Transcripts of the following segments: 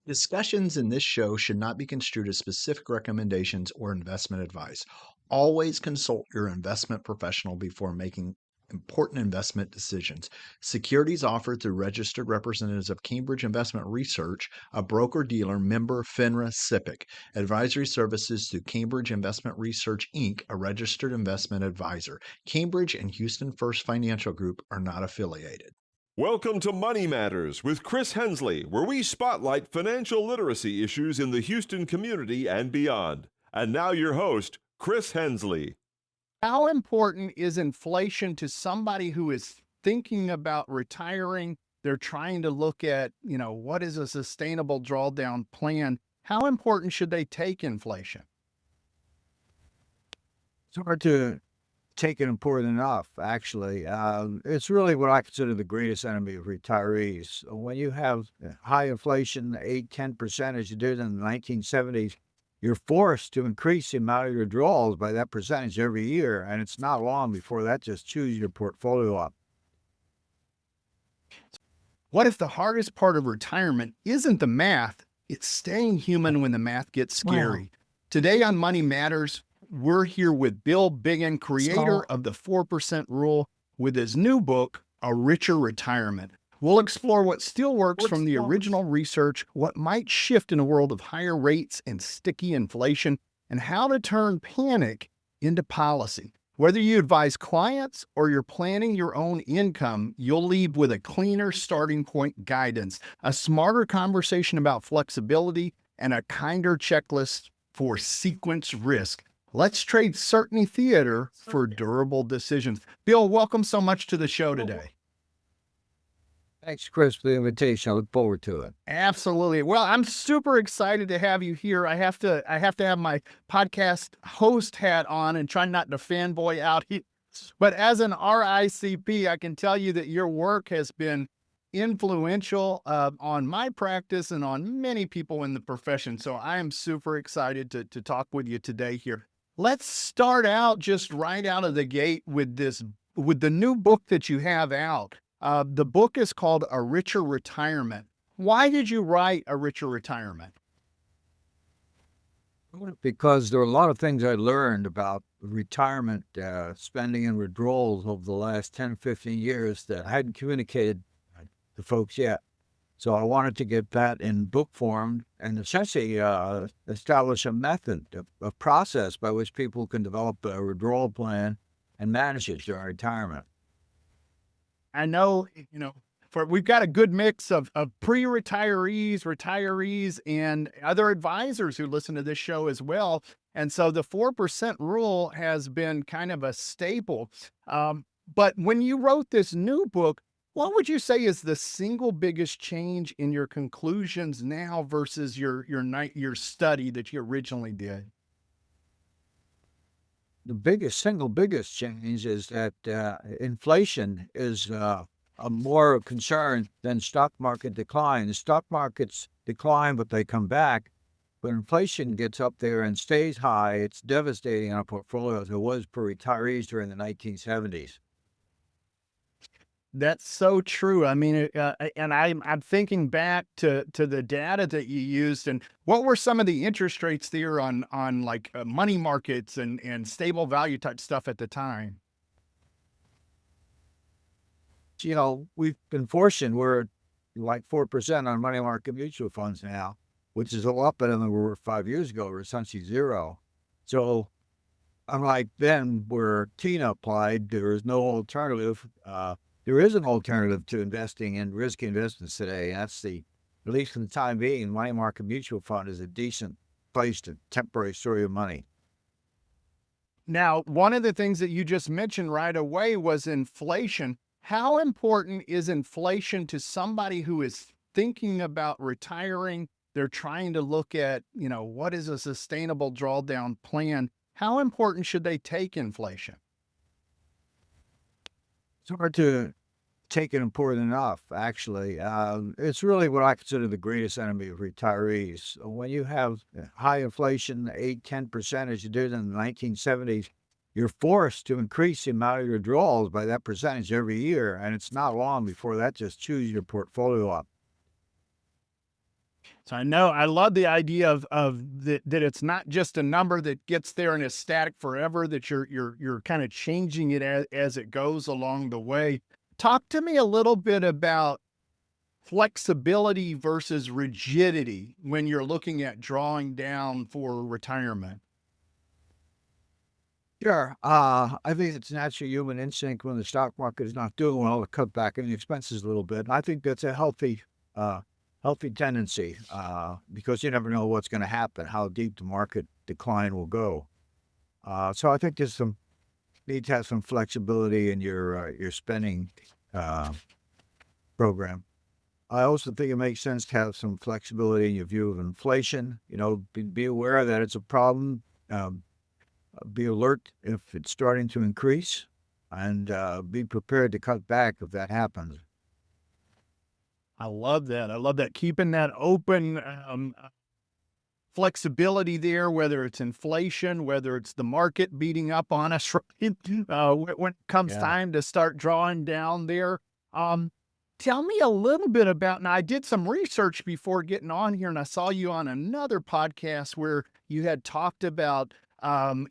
Discussions in this show should not be construed as specific recommendations or investment advice. Always consult your investment professional before making important investment decisions. Securities offered through registered representatives of Cambridge Investment Research, a broker-dealer member FINRA SIPC. Advisory services through Cambridge Investment Research, Inc., a registered investment advisor. Cambridge and Houston First Financial Group are not affiliated. Welcome to Money Matters with Chris Hensley, where we spotlight financial literacy issues in the Houston community and beyond. And now your host, Chris Hensley. How important is inflation to somebody who is thinking about retiring? They're trying to look at, what is a sustainable drawdown plan? How important should they take inflation? It's hard to take it important enough, actually. It's really what I consider the greatest enemy of retirees. When you have high inflation, 8-10%, as you did in the 1970s, you're forced to increase the amount of your withdrawals by that percentage every year, and it's not long before that just chews your portfolio up. What if the hardest part of retirement isn't the math, it's staying human when the math gets scary? Wow. Today on Money Matters, we're here with Bill Bengen, creator of the 4% Rule, with his new book, A Richer Retirement. We'll explore what still works from the original research, what might shift in a world of higher rates and sticky inflation, and how to turn panic into policy. Whether you advise clients or you're planning your own income, you'll leave with a cleaner starting point guidance, a smarter conversation about flexibility, and a kinder checklist for sequence risk. Let's trade certainty theater for durable decisions. Bill, welcome so much to the show today. Thanks, Chris, for the invitation. I look forward to it. Absolutely. Well, I'm super excited to have you here. I have to have my podcast host hat on and try not to fanboy out here. But as an RICP, I can tell you that your work has been influential on my practice and on many people in the profession. So I am super excited to talk with you today here. Let's start out just right out of the gate with the new book that you have out. The book is called A Richer Retirement. Why did you write A Richer Retirement? Because there are a lot of things I learned about retirement spending and withdrawals over the last 10, 15 years that I hadn't communicated to folks yet. So I wanted to get that in book form and essentially establish a method, a process by which people can develop a withdrawal plan and manage it during retirement. I know, we've got a good mix of pre-retirees, retirees, and other advisors who listen to this show as well. And so the 4% rule has been kind of a staple. But when you wrote this new book, what would you say is the single biggest change in your conclusions now versus your study that you originally did? The single biggest change is that inflation is a more concern than stock market decline. The stock markets decline, but they come back. But inflation gets up there and stays high. It's devastating on a portfolio as it was for retirees during the 1970s. That's so true. I mean, and I'm thinking back to the data that you used, and what were some of the interest rates there on like money markets and stable value type stuff at the time? We've been fortunate. We're like 4% on money market mutual funds now, which is a lot better than we were 5 years ago. We're essentially zero. So unlike then, where Tina applied, there is no alternative. There is an alternative to investing in risky investments today. That's at least for the time being, money market mutual fund is a decent place to temporarily store your money. Now, one of the things that you just mentioned right away was inflation. How important is inflation to somebody who is thinking about retiring? They're trying to look at, what is a sustainable drawdown plan? How important should they take inflation? It's hard to take it important enough, actually. It's really what I consider the greatest enemy of retirees. When you have high inflation, 8-10%, as you did in the 1970s, you're forced to increase the amount of your withdrawals by that percentage every year, and it's not long before that just chews your portfolio up. So I love the idea of that it's not just a number that gets there and is static forever, that you're kind of changing it as it goes along the way. Talk to me a little bit about flexibility versus rigidity when you're looking at drawing down for retirement. Sure. I think it's natural human instinct when the stock market is not doing well to cut back on the expenses a little bit. I think that's a healthy tendency because you never know what's going to happen, how deep the market decline will go. So I think there's some need to have some flexibility in your spending program. I also think it makes sense to have some flexibility in your view of inflation. Be aware that it's a problem. Be alert if it's starting to increase, and be prepared to cut back if that happens. I love that. I love that. Keeping that open flexibility there, whether it's inflation, whether it's the market beating up on us, right? When it comes Yeah. time to start drawing down there. Tell me a little bit about, now I did some research before getting on here, and I saw you on another podcast where you had talked about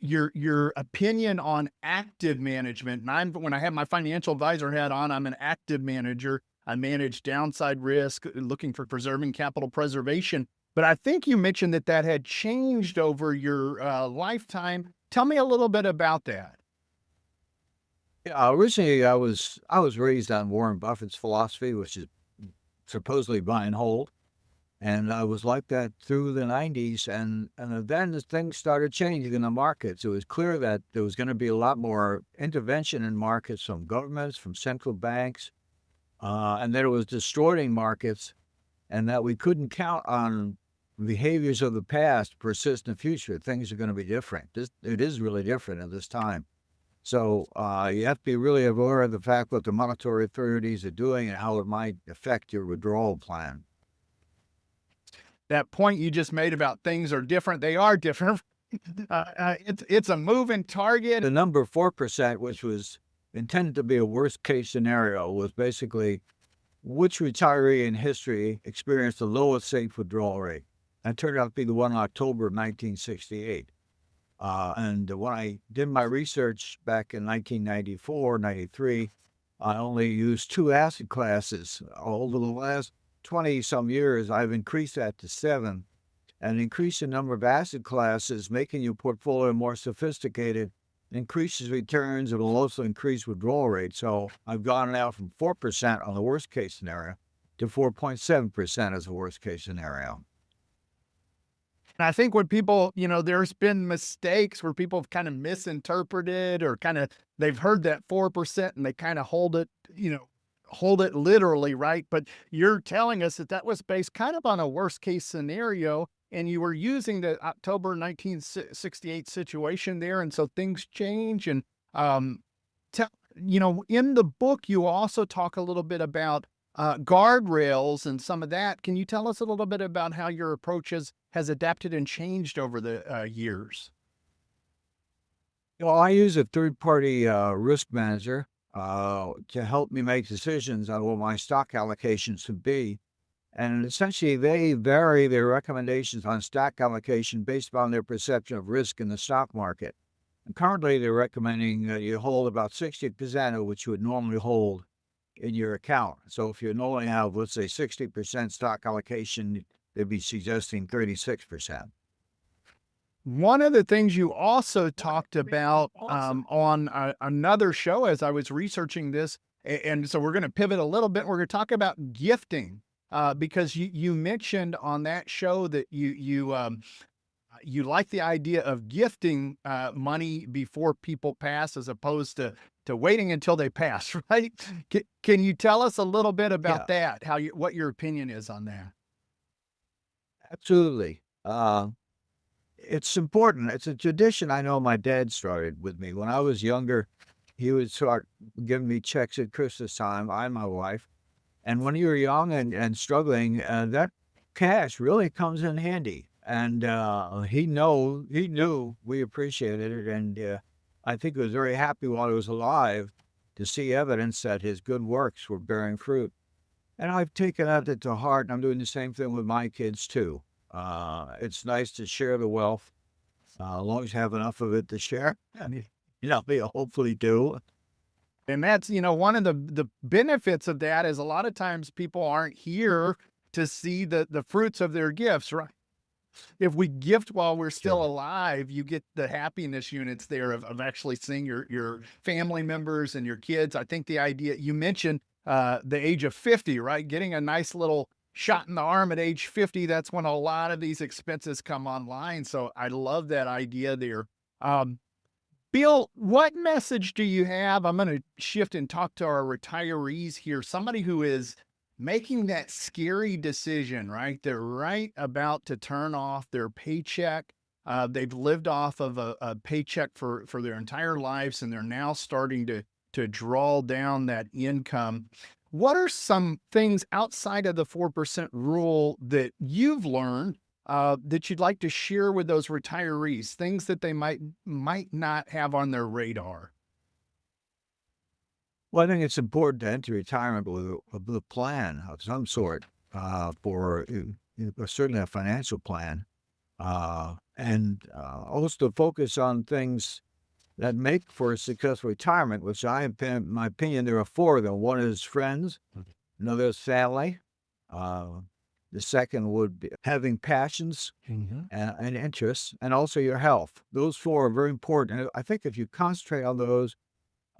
your opinion on active management. And when I have my financial advisor hat on, I'm an active manager. I manage downside risk, looking for preserving capital preservation. But I think you mentioned that had changed over your lifetime. Tell me a little bit about that. Yeah, originally I was raised on Warren Buffett's philosophy, which is supposedly buy and hold. And I was like that through the 90s. And then things started changing in the markets. It was clear that there was going to be a lot more intervention in markets from governments, from central banks, and that it was distorting markets, and that we couldn't count on behaviors of the past to persist in the future. Things are going to be different. It is really different at this time. So you have to be really aware of the fact what the monetary authorities are doing and how it might affect your withdrawal plan. That point you just made about things are different. They are different. It's a moving target. The number 4%, which was intended to be a worst case scenario, was basically which retiree in history experienced the lowest safe withdrawal rate. That turned out to be the one in October of 1968. And when I did my research back in 1994, 93, I only used 2 asset classes. Over the last 20-some years, I've increased that to 7. And increase the number of asset classes, making your portfolio more sophisticated, increases returns and will also increase withdrawal rate. So I've gone now from 4% on the worst case scenario to 4.7% as a worst case scenario. And I think when people, there's been mistakes where people have kind of misinterpreted or they've heard that 4% and they kind of hold it literally, right? But you're telling us that was based kind of on a worst case scenario, and you were using the October 1968 situation there. And so things change. And, in the book, you also talk a little bit about guardrails and some of that. Can you tell us a little bit about how your approach has adapted and changed over the years? I use a third-party risk manager to help me make decisions on what my stock allocations should be. And essentially, they vary their recommendations on stock allocation based upon their perception of risk in the stock market. And currently, they're recommending that you hold about 60% of what you would normally hold in your account. So if you normally have, let's say, 60% stock allocation, they'd be suggesting 36%. One of the things you also talked about on another show as I was researching this, and so we're going to pivot a little bit. We're going to talk about gifting because you mentioned on that show that you like the idea of gifting money before people pass as opposed to waiting until they pass, right? Can you tell us a little bit about that? What your opinion is on that? Absolutely. It's important. It's a tradition I know my dad started with me. When I was younger, he would start giving me checks at Christmas time, I and my wife. And when you're young and struggling, that cash really comes in handy. And he knew we appreciated it. And I think he was very happy while he was alive to see evidence that his good works were bearing fruit. And I've taken that to heart, and I'm doing the same thing with my kids too. It's nice to share the wealth, as long as you have enough of it to share. I mean, we hopefully do. And that's, one of the benefits of that is a lot of times people aren't here to see the fruits of their gifts, right? If we gift while we're still alive, you get the happiness units there of actually seeing your family members and your kids. I think the idea you mentioned, the age of 50, right? Getting a nice little shot in the arm at age 50, that's when a lot of these expenses come online. So I love that idea there. Um, Bill, what message do you have? I'm going to shift and talk to our retirees here. Somebody who is making that scary decision, right? They're right about to turn off their paycheck. They've lived off of a paycheck for their entire lives, and they're now starting to draw down that income. What are some things outside of the 4% rule that you've learned that you'd like to share with those retirees, things that they might not have on their radar? Well, I think it's important to enter retirement with a plan of some sort, for certainly a financial plan, and also focus on things that make for a successful retirement, which in my opinion, there are four of them. One is friends, another is family. The second would be having passions and interests, and also your health. Those four are very important. And I think if you concentrate on those,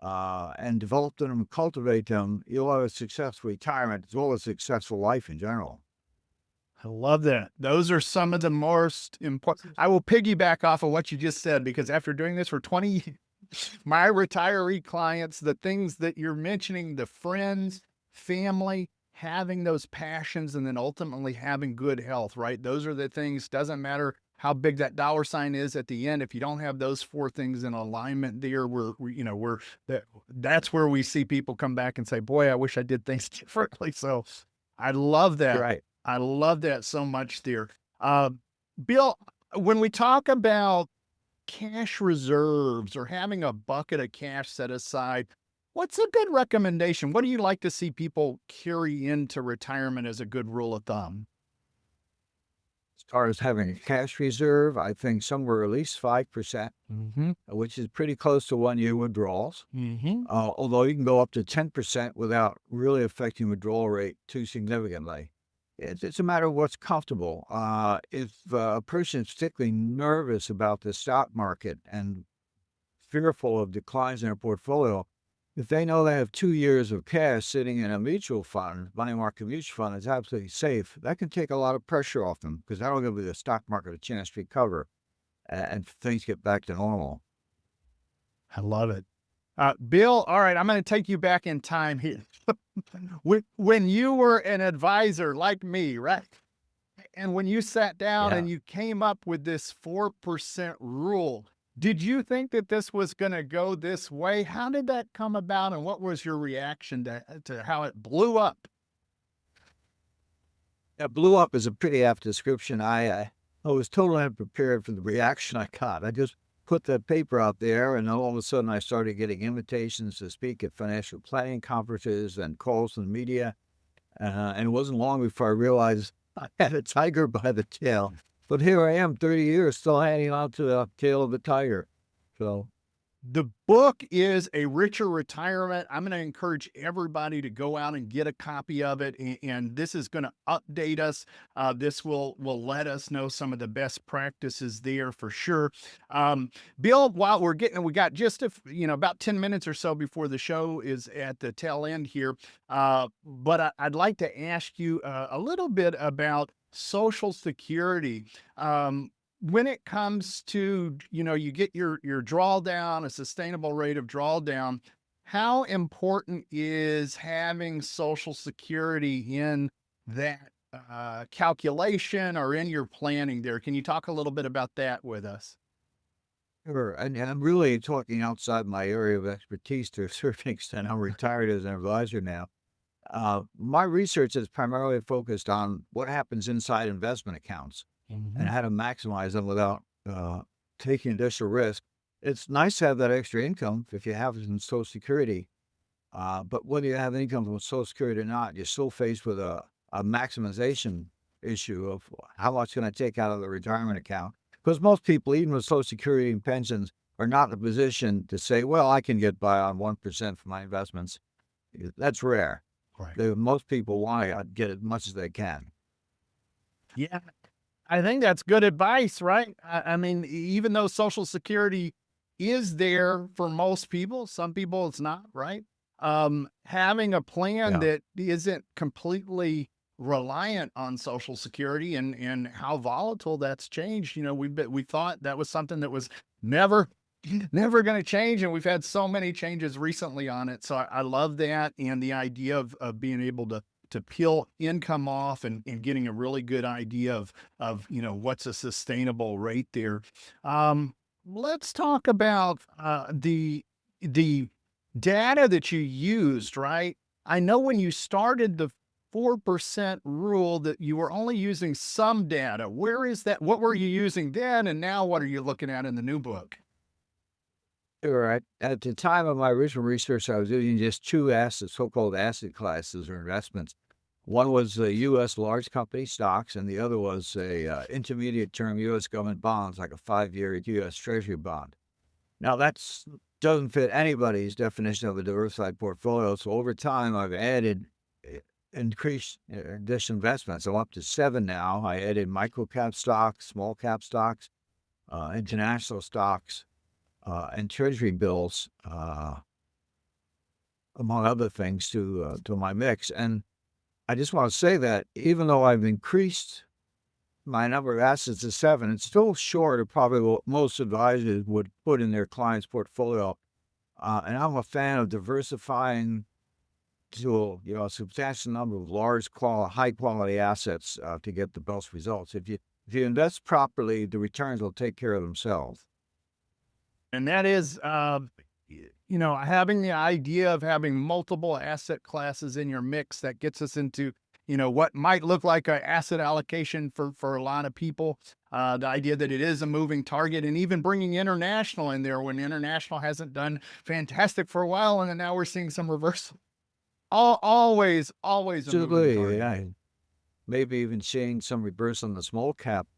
and develop them and cultivate them, you'll have a successful retirement as well as a successful life in general. I love that. Those are some of the most important. I will piggyback off of what you just said, because after doing this for 20 years, my retiree clients, the things that you're mentioning, the friends, family, having those passions, and then ultimately having good health, right? Those are the things, doesn't matter how big that dollar sign is at the end. If you don't have those four things in alignment there, that's where we see people come back and say, boy, I wish I did things differently. So I love that. Right. I love that so much there. Bill, when we talk about cash reserves or having a bucket of cash set aside, what's a good recommendation? What do you like to see people carry into retirement as a good rule of thumb? As far as having a cash reserve, I think somewhere at least 5%, which is pretty close to 1 year withdrawals. Although you can go up to 10% without really affecting withdrawal rate too significantly. It's a matter of what's comfortable. If a person is particularly nervous about the stock market and fearful of declines in their portfolio, if they know they have 2 years of cash sitting in a mutual fund, money market mutual fund is absolutely safe, that can take a lot of pressure off them, because that'll give the stock market a chance to recover and things get back to normal. I love it. Bill, all right, I'm going to take you back in time here. When you were an advisor like me, right? And when you sat down and you came up with this 4% rule, did you think that this was going to go this way? How did that come about, and what was your reaction to how it blew up? Yeah, blew up is a pretty apt description. I was totally unprepared for the reaction I got. I just put that paper out there, and all of a sudden I started getting invitations to speak at financial planning conferences and calls from the media. And it wasn't long before I realized I had a tiger by the tail. But here I am, 30 years, still hanging on to the tail of the tiger. So the book is A Richer Retirement. I'm going to encourage everybody to go out and get a copy of it. And this is going to update us. This will let us know some of the best practices there for sure. Bill, while we got just about 10 minutes or so before the show is at the tail end here. But I'd like to ask you a little bit about Social Security. When it comes to, you get your drawdown, a sustainable rate of drawdown, how important is having Social Security in that calculation or in your planning there? Can you talk a little bit about that with us? Sure. And I'm really talking outside my area of expertise to a certain extent. I'm retired as an advisor now. My research is primarily focused on what happens inside investment accounts and how to maximize them without taking additional risk. It's nice to have that extra income if you have it in Social Security. But whether you have income from Social Security or not, you're still faced with a maximization issue of how much can I take out of the retirement account? Because most people, even with Social Security and pensions, are not in a position to say, well, I can get by on 1% for my investments. That's rare. Right. Most people want to get as much as they can. Yeah. I think that's good advice, right? I mean, even though Social Security is there for most people, some people it's not, right? Having a plan Yeah. that isn't completely reliant on Social Security and how volatile that's changed. We thought that was something that was never going to change, and we've had so many changes recently on it. So I love that, and the idea of being able to peel income off and getting a really good idea of what's a sustainable rate there. Let's talk about the data that you used, right? I know when you started the 4% rule that you were only using some data. Where is that? What were you using then? And now what are you looking at in the new book? Sure. At the time of my original research, I was using just two so-called asset classes or investments. One was U.S. large company stocks, and the other was a intermediate term U.S. government bonds, like a 5-year U.S. Treasury bond. Now, that doesn't fit anybody's definition of a diversified portfolio. So over time, I've added increased additional investments. I'm up to 7 now. I added micro cap stocks, small cap stocks, international stocks, and treasury bills, among other things, to my mix. And I just want to say that even though I've increased my number of assets to 7, it's still short of probably what most advisors would put in their client's portfolio. And I'm a fan of diversifying to a substantial number of high quality assets to get the best results. If you invest properly, the returns will take care of themselves. And that is, having the idea of having multiple asset classes in your mix that gets us into, what might look like an asset allocation for a lot of people. The idea that it is a moving target, and even bringing international in there when international hasn't done fantastic for a while. And then now we're seeing some reversal. Always a moving target. Yeah. Maybe even seeing some reversal in the small cap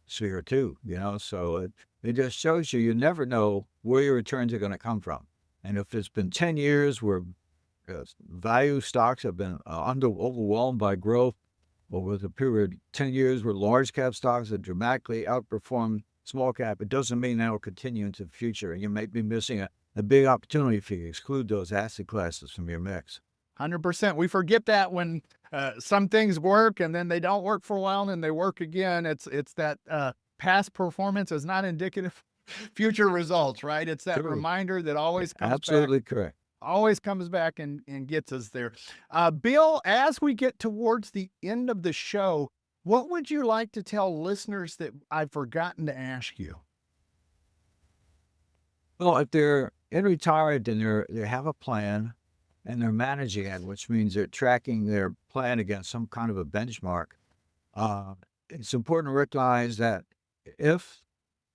sphere too, so it just shows you never know where your returns are going to come from. And if it's been 10 years where value stocks have been overwhelmed by growth, or with a period of 10 years where large cap stocks have dramatically outperformed small cap, it doesn't mean that will continue into the future. And you may be missing a big opportunity if you exclude those asset classes from your mix. 100%. We forget that when some things work and then they don't work for a while and then they work again. It's that past performance is not indicative of future results, right? It's that reminder that always comes Absolutely back. Correct. Always comes back and gets us there. Bill, as we get towards the end of the show, what would you like to tell listeners that I've forgotten to ask you? Well, if they're in retirement and they have a plan and they're managing it, which means they're tracking their plan against some kind of a benchmark, it's important to recognize that if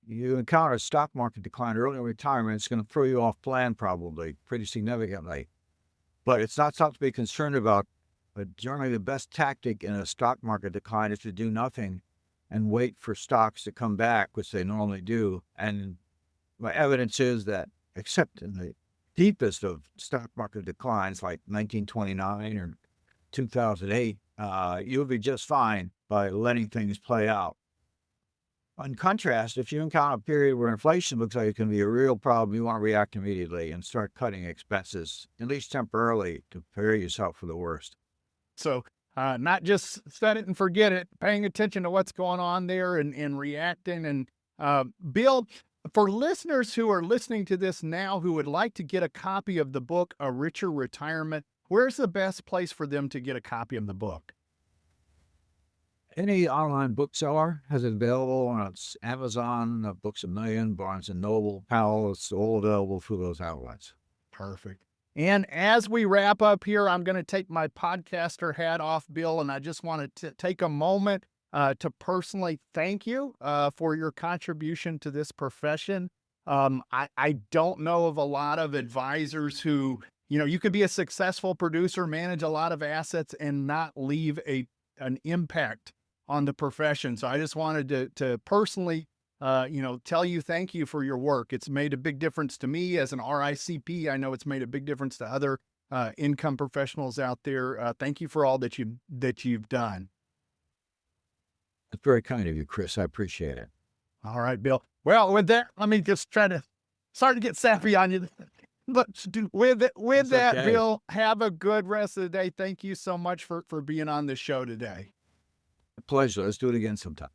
you encounter a stock market decline early in retirement, it's going to throw you off plan probably pretty significantly. But it's not something to be concerned about. But generally, the best tactic in a stock market decline is to do nothing and wait for stocks to come back, which they normally do. And my evidence is that, except in the deepest of stock market declines like 1929 or 2008, you'll be just fine by letting things play out. In contrast, if you encounter a period where inflation looks like it can be a real problem, you want to react immediately and start cutting expenses, at least temporarily, to prepare yourself for the worst. So not just set it and forget it, paying attention to what's going on there and reacting. And Bill, for listeners who are listening to this now who would like to get a copy of the book, A Richer Retirement, where's the best place for them to get a copy of the book? Any online bookseller has it available on Amazon, Books A Million, Barnes & Noble, Powell. It's all available through those outlets. Perfect. And as we wrap up here, I'm going to take my podcaster hat off, Bill, and I just want to take a moment to personally thank you for your contribution to this profession. I don't know of a lot of advisors who you could be a successful producer, manage a lot of assets, and not leave an impact on the profession. So I just wanted to personally, tell you thank you for your work. It's made a big difference to me as an RICP. I know it's made a big difference to other income professionals out there. Thank you for all that you've done. That's very kind of you, Chris. I appreciate it. All right, Bill. Well, with that, let me just start to get sappy on you. But with that, okay. Bill, have a good rest of the day. Thank you so much for being on the show today. A pleasure. Let's do it again sometime.